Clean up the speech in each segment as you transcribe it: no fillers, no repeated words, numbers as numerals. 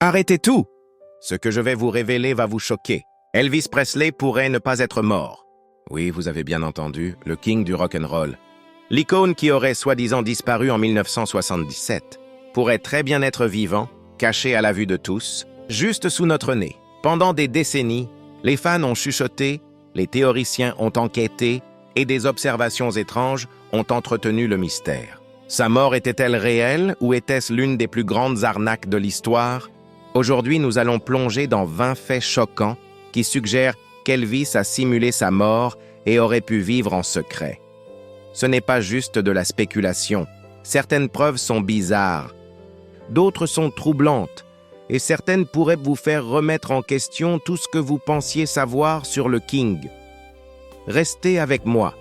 Arrêtez tout! Ce que je vais vous révéler va vous choquer. Elvis Presley pourrait ne pas être mort. Oui, vous avez bien entendu, le king du rock'n'roll. L'icône qui aurait soi-disant disparu en 1977 pourrait très bien être vivant, caché à la vue de tous, juste sous notre nez. Pendant des décennies, les fans ont chuchoté, les théoriciens ont enquêté et des observations étranges ont entretenu le mystère. Sa mort était-elle réelle ou était-ce l'une des plus grandes arnaques de l'histoire? Aujourd'hui, nous allons plonger dans 20 faits choquants qui suggèrent qu'Elvis a simulé sa mort et aurait pu vivre en secret. Ce n'est pas juste de la spéculation. Certaines preuves sont bizarres, d'autres sont troublantes, et certaines pourraient vous faire remettre en question tout ce que vous pensiez savoir sur le King. Restez avec moi,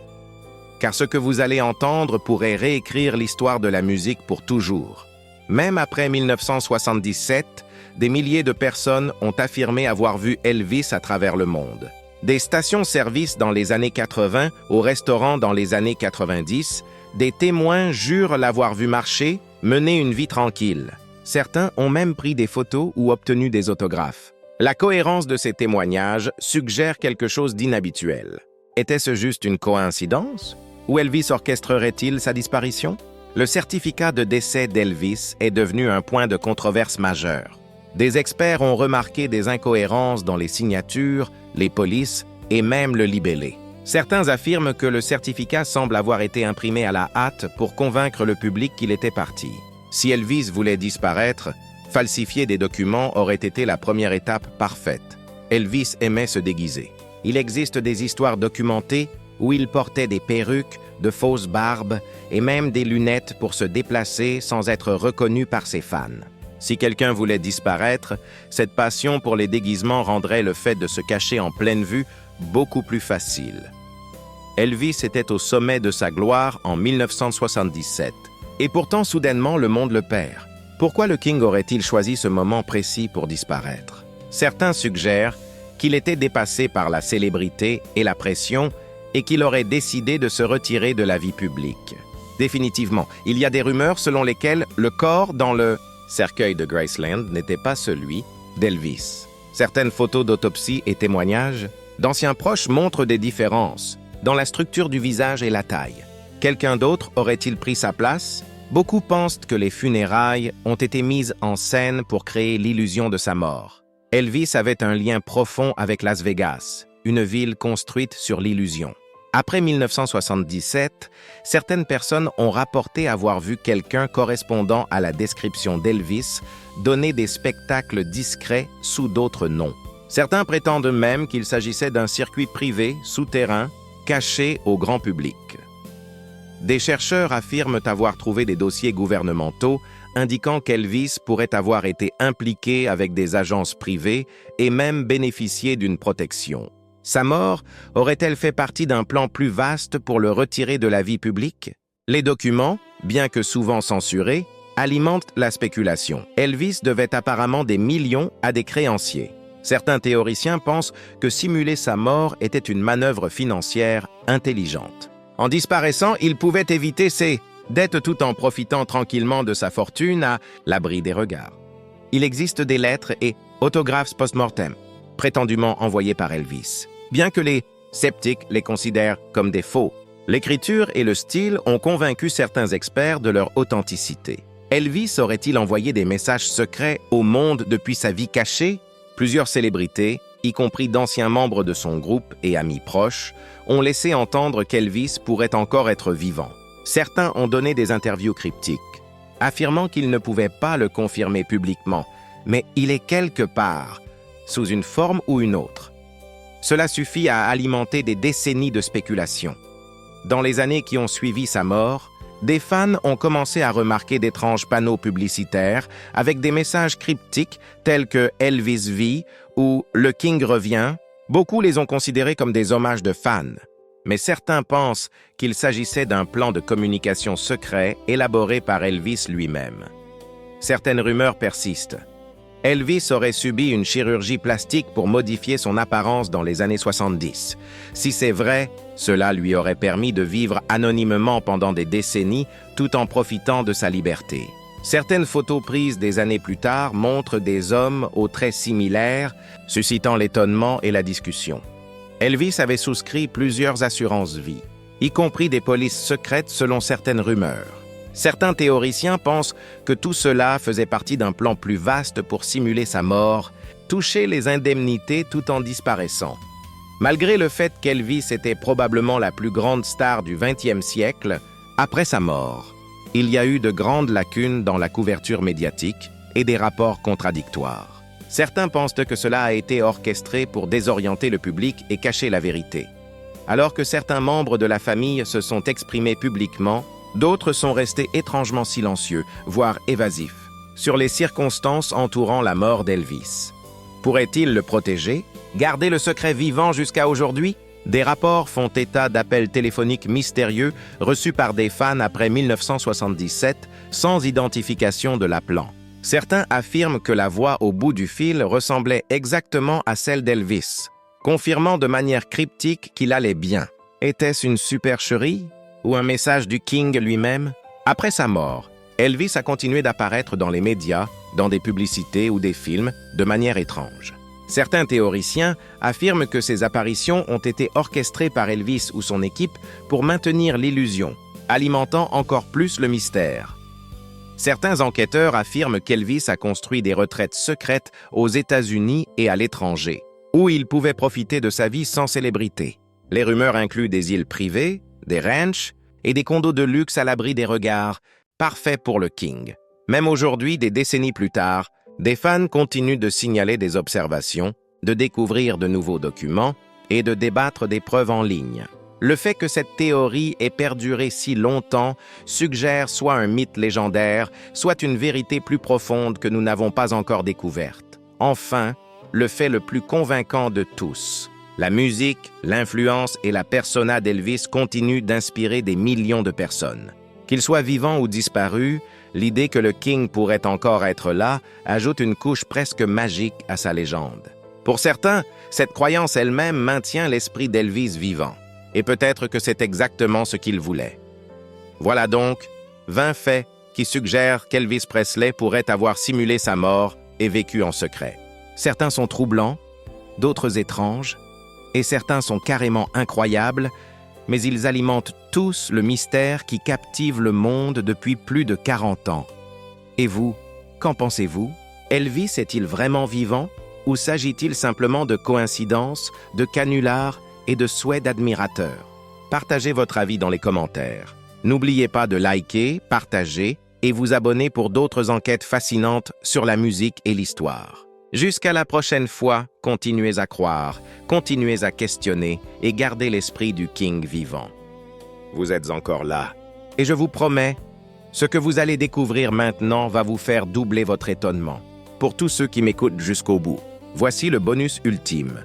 car ce que vous allez entendre pourrait réécrire l'histoire de la musique pour toujours. Même après 1977, des milliers de personnes ont affirmé avoir vu Elvis à travers le monde. Des stations-service dans les années 80 aux restaurants dans les années 90, des témoins jurent l'avoir vu marcher, mener une vie tranquille. Certains ont même pris des photos ou obtenu des autographes. La cohérence de ces témoignages suggère quelque chose d'inhabituel. Était-ce juste une coïncidence? Ou Elvis orchestrerait-il sa disparition? Le certificat de décès d'Elvis est devenu un point de controverse majeur. Des experts ont remarqué des incohérences dans les signatures, les polices et même le libellé. Certains affirment que le certificat semble avoir été imprimé à la hâte pour convaincre le public qu'il était parti. Si Elvis voulait disparaître, falsifier des documents aurait été la première étape parfaite. Elvis aimait se déguiser. Il existe des histoires documentées où il portait des perruques, de fausses barbes et même des lunettes pour se déplacer sans être reconnu par ses fans. Si quelqu'un voulait disparaître, cette passion pour les déguisements rendrait le fait de se cacher en pleine vue beaucoup plus facile. Elvis était au sommet de sa gloire en 1977. Et pourtant, soudainement, le monde le perd. Pourquoi le King aurait-il choisi ce moment précis pour disparaître? Certains suggèrent qu'il était dépassé par la célébrité et la pression et qu'il aurait décidé de se retirer de la vie publique. Définitivement, il y a des rumeurs selon lesquelles le corps dans le cercueil de Graceland n'était pas celui d'Elvis. Certaines photos d'autopsie et témoignages d'anciens proches montrent des différences dans la structure du visage et la taille. Quelqu'un d'autre aurait-il pris sa place? Beaucoup pensent que les funérailles ont été mises en scène pour créer l'illusion de sa mort. Elvis avait un lien profond avec Las Vegas, une ville construite sur l'illusion. Après 1977, certaines personnes ont rapporté avoir vu quelqu'un correspondant à la description d'Elvis donner des spectacles discrets sous d'autres noms. Certains prétendent même qu'il s'agissait d'un circuit privé, souterrain, caché au grand public. Des chercheurs affirment avoir trouvé des dossiers gouvernementaux indiquant qu'Elvis pourrait avoir été impliqué avec des agences privées et même bénéficié d'une protection. Sa mort aurait-elle fait partie d'un plan plus vaste pour le retirer de la vie publique? Les documents, bien que souvent censurés, alimentent la spéculation. Elvis devait apparemment des millions à des créanciers. Certains théoriciens pensent que simuler sa mort était une manœuvre financière intelligente. En disparaissant, il pouvait éviter ses dettes tout en profitant tranquillement de sa fortune à l'abri des regards. Il existe des lettres et autographes post-mortem, prétendument envoyés par Elvis, bien que les sceptiques les considèrent comme des faux. L'écriture et le style ont convaincu certains experts de leur authenticité. Elvis aurait-il envoyé des messages secrets au monde depuis sa vie cachée? Plusieurs célébrités, y compris d'anciens membres de son groupe et amis proches, ont laissé entendre qu'Elvis pourrait encore être vivant. Certains ont donné des interviews cryptiques, affirmant qu'ils ne pouvaient pas le confirmer publiquement, mais il est quelque part, sous une forme ou une autre. Cela suffit à alimenter des décennies de spéculation. Dans les années qui ont suivi sa mort, des fans ont commencé à remarquer d'étranges panneaux publicitaires avec des messages cryptiques tels que « Elvis vit » ou « Le King revient ». Beaucoup les ont considérés comme des hommages de fans, mais certains pensent qu'il s'agissait d'un plan de communication secret élaboré par Elvis lui-même. Certaines rumeurs persistent. Elvis aurait subi une chirurgie plastique pour modifier son apparence dans les années 70. Si c'est vrai, cela lui aurait permis de vivre anonymement pendant des décennies tout en profitant de sa liberté. Certaines photos prises des années plus tard montrent des hommes aux traits similaires, suscitant l'étonnement et la discussion. Elvis avait souscrit plusieurs assurances-vie, y compris des polices secrètes selon certaines rumeurs. Certains théoriciens pensent que tout cela faisait partie d'un plan plus vaste pour simuler sa mort, toucher les indemnités tout en disparaissant. Malgré le fait qu'Elvis était probablement la plus grande star du XXe siècle, après sa mort, il y a eu de grandes lacunes dans la couverture médiatique et des rapports contradictoires. Certains pensent que cela a été orchestré pour désorienter le public et cacher la vérité. Alors que certains membres de la famille se sont exprimés publiquement, d'autres sont restés étrangement silencieux, voire évasifs, sur les circonstances entourant la mort d'Elvis. Pourrait-il le protéger, garder le secret vivant jusqu'à aujourd'hui? Des rapports font état d'appels téléphoniques mystérieux reçus par des fans après 1977 sans identification de l'appelant. Certains affirment que la voix au bout du fil ressemblait exactement à celle d'Elvis, confirmant de manière cryptique qu'il allait bien. Était-ce une supercherie ou un message du King lui-même? Après sa mort, Elvis a continué d'apparaître dans les médias, dans des publicités ou des films de manière étrange. Certains théoriciens affirment que ces apparitions ont été orchestrées par Elvis ou son équipe pour maintenir l'illusion, alimentant encore plus le mystère. Certains enquêteurs affirment qu'Elvis a construit des retraites secrètes aux États-Unis et à l'étranger, où il pouvait profiter de sa vie sans célébrité. Les rumeurs incluent des îles privées, des ranchs et des condos de luxe à l'abri des regards, parfaits pour le King. Même aujourd'hui, des décennies plus tard, des fans continuent de signaler des observations, de découvrir de nouveaux documents et de débattre des preuves en ligne. Le fait que cette théorie ait perduré si longtemps suggère soit un mythe légendaire, soit une vérité plus profonde que nous n'avons pas encore découverte. Enfin, le fait le plus convaincant de tous. La musique, l'influence et la persona d'Elvis continuent d'inspirer des millions de personnes. Qu'il soit vivant ou disparu, l'idée que le King pourrait encore être là ajoute une couche presque magique à sa légende. Pour certains, cette croyance elle-même maintient l'esprit d'Elvis vivant. Et peut-être que c'est exactement ce qu'il voulait. Voilà donc 20 faits qui suggèrent qu'Elvis Presley pourrait avoir simulé sa mort et vécu en secret. Certains sont troublants, d'autres étranges, et certains sont carrément incroyables, mais ils alimentent tous le mystère qui captive le monde depuis plus de 40 ans. Et vous, qu'en pensez-vous? Elvis est-il vraiment vivant ou s'agit-il simplement de coïncidences, de canulars et de souhaits d'admirateurs? Partagez votre avis dans les commentaires. N'oubliez pas de liker, partager et vous abonner pour d'autres enquêtes fascinantes sur la musique et l'histoire. Jusqu'à la prochaine fois, continuez à croire, continuez à questionner et gardez l'esprit du King vivant. Vous êtes encore là. Et je vous promets, ce que vous allez découvrir maintenant va vous faire doubler votre étonnement. Pour tous ceux qui m'écoutent jusqu'au bout, voici le bonus ultime.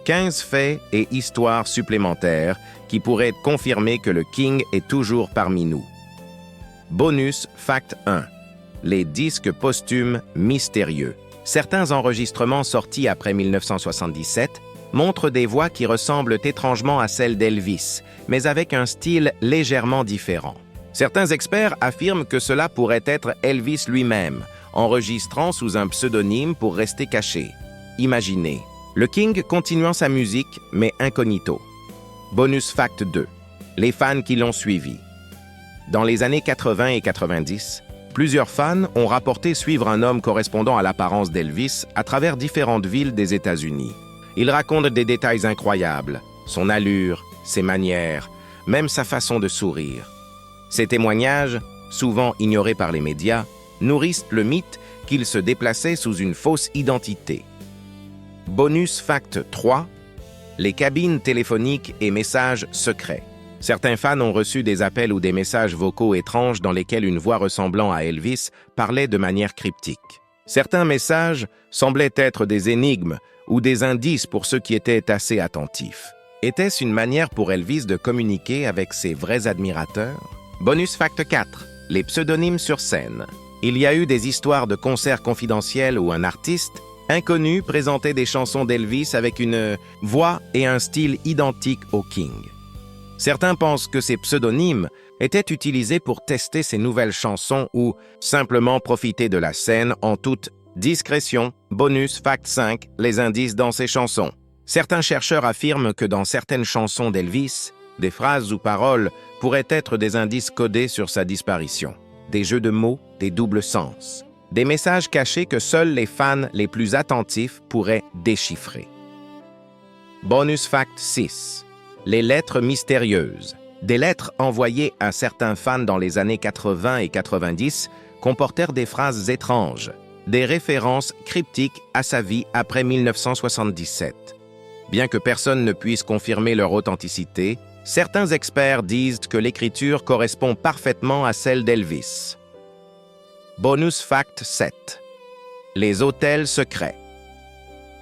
15 faits et histoires supplémentaires qui pourraient confirmer que le King est toujours parmi nous. Bonus Fact 1. Les disques posthumes mystérieux. Certains enregistrements sortis après 1977 montrent des voix qui ressemblent étrangement à celles d'Elvis, mais avec un style légèrement différent. Certains experts affirment que cela pourrait être Elvis lui-même, enregistrant sous un pseudonyme pour rester caché. Imaginez, le King continuant sa musique, mais incognito. Bonus Fact 2. Les fans qui l'ont suivi. Dans les années 80 et 90, plusieurs fans ont rapporté suivre un homme correspondant à l'apparence d'Elvis à travers différentes villes des États-Unis. Il raconte des détails incroyables, son allure, ses manières, même sa façon de sourire. Ces témoignages, souvent ignorés par les médias, nourrissent le mythe qu'il se déplaçait sous une fausse identité. Bonus Fact 3. Les cabines téléphoniques et messages secrets. Certains fans ont reçu des appels ou des messages vocaux étranges dans lesquels une voix ressemblant à Elvis parlait de manière cryptique. Certains messages semblaient être des énigmes ou des indices pour ceux qui étaient assez attentifs. Était-ce une manière pour Elvis de communiquer avec ses vrais admirateurs? Bonus Fact 4. Les pseudonymes sur scène. Il y a eu des histoires de concerts confidentiels où un artiste inconnu présentait des chansons d'Elvis avec une voix et un style identiques au King. Certains pensent que ces pseudonymes était utilisé pour tester ses nouvelles chansons ou simplement profiter de la scène en toute discrétion. Bonus fact 5, les indices dans ses chansons. Certains chercheurs affirment que dans certaines chansons d'Elvis, des phrases ou paroles pourraient être des indices codés sur sa disparition. Des jeux de mots, des doubles sens. Des messages cachés que seuls les fans les plus attentifs pourraient déchiffrer. Bonus fact 6. Les lettres mystérieuses. Des lettres envoyées à certains fans dans les années 80 et 90 comportèrent des phrases étranges, des références cryptiques à sa vie après 1977. Bien que personne ne puisse confirmer leur authenticité, certains experts disent que l'écriture correspond parfaitement à celle d'Elvis. Bonus fact 7. Les hôtels secrets.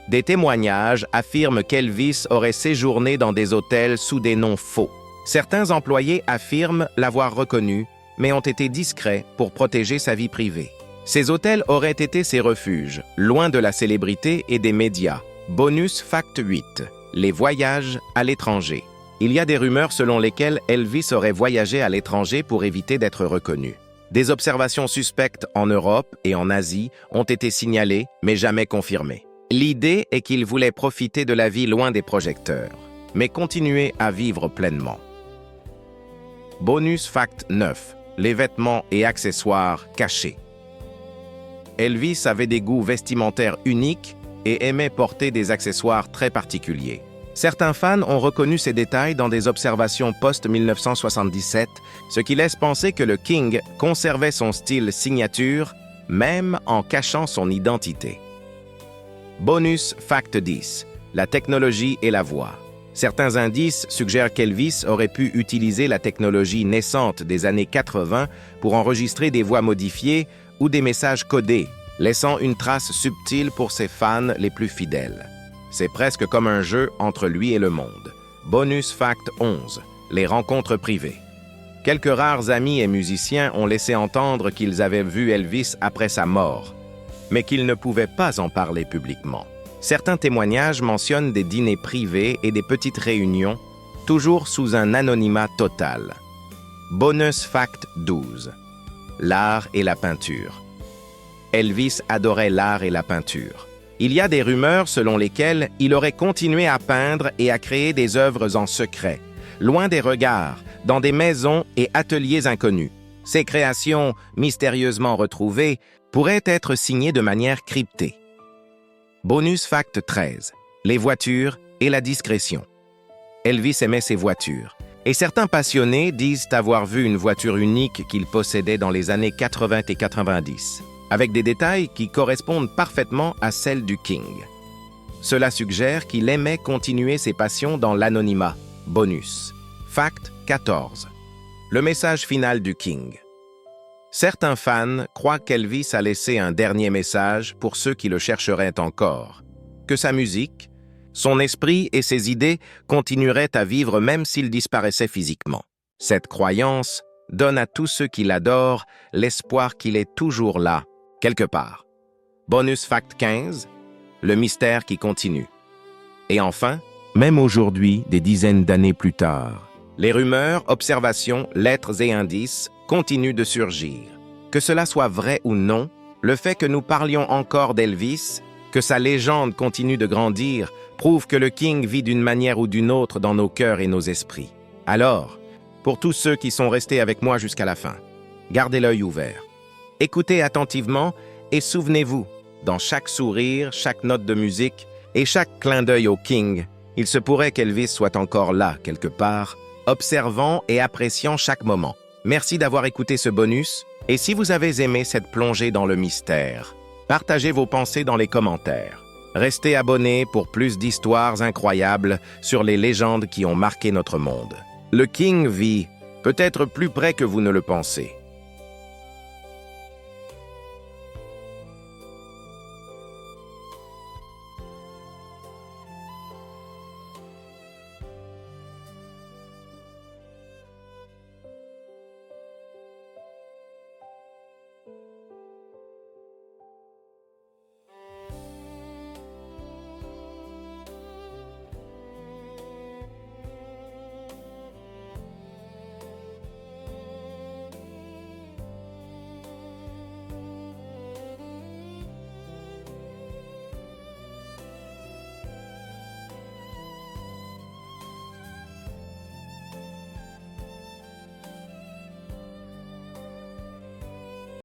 Des témoignages affirment qu'Elvis aurait séjourné dans des hôtels sous des noms faux. Certains employés affirment l'avoir reconnu, mais ont été discrets pour protéger sa vie privée. Ces hôtels auraient été ses refuges, loin de la célébrité et des médias. Bonus fact 8. Les voyages à l'étranger. Il y a des rumeurs selon lesquelles Elvis aurait voyagé à l'étranger pour éviter d'être reconnu. Des observations suspectes en Europe et en Asie ont été signalées, mais jamais confirmées. L'idée est qu'il voulait profiter de la vie loin des projecteurs, mais continuer à vivre pleinement. Bonus fact 9. Les vêtements et accessoires cachés. Elvis avait des goûts vestimentaires uniques et aimait porter des accessoires très particuliers. Certains fans ont reconnu ces détails dans des observations post-1977, ce qui laisse penser que le King conservait son style signature, même en cachant son identité. Bonus fact 10. La technologie et la voix. Certains indices suggèrent qu'Elvis aurait pu utiliser la technologie naissante des années 80 pour enregistrer des voix modifiées ou des messages codés, laissant une trace subtile pour ses fans les plus fidèles. C'est presque comme un jeu entre lui et le monde. Bonus fact 11. Les rencontres privées. Quelques rares amis et musiciens ont laissé entendre qu'ils avaient vu Elvis après sa mort, mais qu'ils ne pouvaient pas en parler publiquement. Certains témoignages mentionnent des dîners privés et des petites réunions, toujours sous un anonymat total. Bonus fact 12. L'art et la peinture. Elvis adorait l'art et la peinture. Il y a des rumeurs selon lesquelles il aurait continué à peindre et à créer des œuvres en secret, loin des regards, dans des maisons et ateliers inconnus. Ces créations, mystérieusement retrouvées, pourraient être signées de manière cryptée. Bonus fact 13. Les voitures et la discrétion. Elvis aimait ses voitures, et certains passionnés disent avoir vu une voiture unique qu'il possédait dans les années 80 et 90. Avec des détails qui correspondent parfaitement à celles du King. Cela suggère qu'il aimait continuer ses passions dans l'anonymat. Bonus. Fact 14. Le message final du King. Certains fans croient qu'Elvis a laissé un dernier message pour ceux qui le chercheraient encore, que sa musique, son esprit et ses idées continueraient à vivre même s'il disparaissait physiquement. Cette croyance donne à tous ceux qui l'adorent l'espoir qu'il est toujours là, quelque part. Bonus fact 15, le mystère qui continue. Et enfin, même aujourd'hui, des dizaines d'années plus tard, les rumeurs, observations, lettres et indices continuent de surgir. Que cela soit vrai ou non, le fait que nous parlions encore d'Elvis, que sa légende continue de grandir, prouve que le King vit d'une manière ou d'une autre dans nos cœurs et nos esprits. Alors, pour tous ceux qui sont restés avec moi jusqu'à la fin, gardez l'œil ouvert. Écoutez attentivement et souvenez-vous, dans chaque sourire, chaque note de musique et chaque clin d'œil au King, il se pourrait qu'Elvis soit encore là, quelque part, observant et appréciant chaque moment. Merci d'avoir écouté ce bonus, et si vous avez aimé cette plongée dans le mystère, partagez vos pensées dans les commentaires. Restez abonnés pour plus d'histoires incroyables sur les légendes qui ont marqué notre monde. Le King vit peut-être plus près que vous ne le pensez.